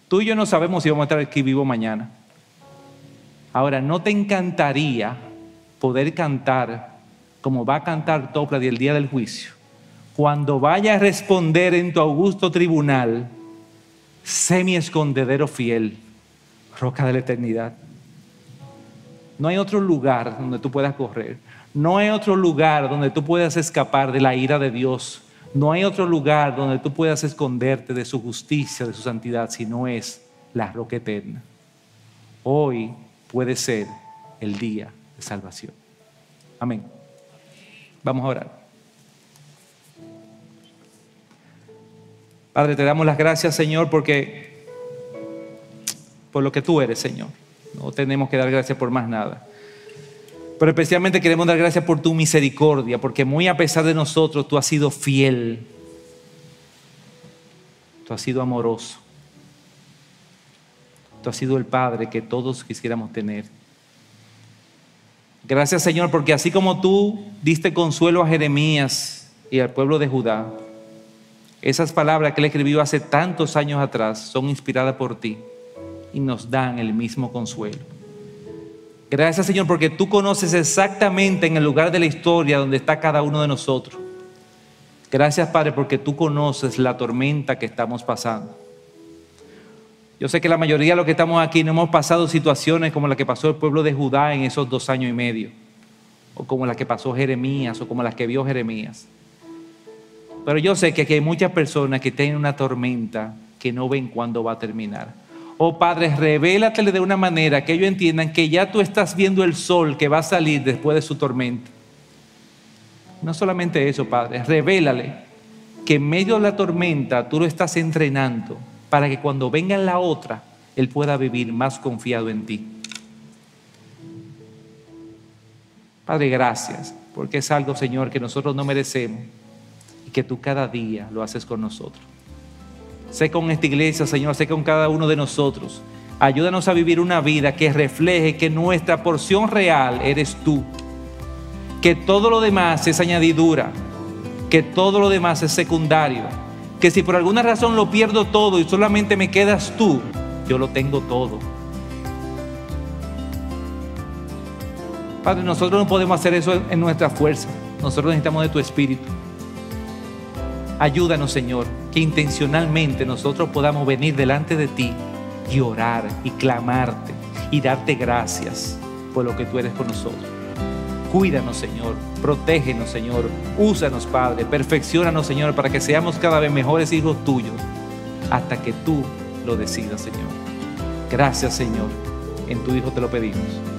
Tú y yo no sabemos si vamos a estar aquí vivos mañana. Ahora, ¿no te encantaría poder cantar como va a cantar Toplady el día del juicio? Cuando vaya a responder en tu augusto tribunal: sé mi escondedero fiel, roca de la eternidad. No hay otro lugar donde tú puedas correr. No hay otro lugar donde tú puedas escapar de la ira de Dios. No hay otro lugar donde tú puedas esconderte de su justicia, de su santidad, si no es la roca eterna. Hoy puede ser el día de salvación. Amén. Vamos a orar. Padre, te damos las gracias, Señor, por lo que tú eres, Señor. No tenemos que dar gracias por más nada. Pero especialmente queremos dar gracias por tu misericordia, porque muy a pesar de nosotros, tú has sido fiel. Tú has sido amoroso. Tú has sido el Padre que todos quisiéramos tener. Gracias, Señor, porque así como tú diste consuelo a Jeremías y al pueblo de Judá, esas palabras que él escribió hace tantos años atrás son inspiradas por ti y nos dan el mismo consuelo. Gracias, Señor, porque tú conoces exactamente en el lugar de la historia donde está cada uno de nosotros. Gracias, Padre, porque tú conoces la tormenta que estamos pasando. Yo sé que la mayoría de los que estamos aquí no hemos pasado situaciones como la que pasó el pueblo de Judá en esos 2 años y medio, o como la que pasó Jeremías, o como las que vio Jeremías. Pero yo sé que aquí hay muchas personas que tienen una tormenta que no ven cuándo va a terminar. Oh Padre, revélatele de una manera que ellos entiendan que ya tú estás viendo el sol que va a salir después de su tormenta. No solamente eso, Padre, revélale que en medio de la tormenta tú lo estás entrenando para que cuando venga la otra, él pueda vivir más confiado en ti. Padre, gracias, porque es algo, Señor, que nosotros no merecemos y que tú cada día lo haces con nosotros. Sé con esta iglesia, Señor, sé con cada uno de nosotros. Ayúdanos a vivir una vida que refleje que nuestra porción real eres tú. Que todo lo demás es añadidura. Que todo lo demás es secundario. Que si por alguna razón lo pierdo todo y solamente me quedas tú, yo lo tengo todo. Padre, nosotros no podemos hacer eso en nuestra fuerza. Nosotros necesitamos de tu Espíritu. Ayúdanos, Señor, que intencionalmente nosotros podamos venir delante de ti y orar y clamarte y darte gracias por lo que tú eres con nosotros. Cuídanos, Señor, protégenos, Señor, úsanos, Padre, perfecciónanos, Señor, para que seamos cada vez mejores hijos tuyos, hasta que tú lo decidas, Señor. Gracias, Señor, en tu Hijo te lo pedimos.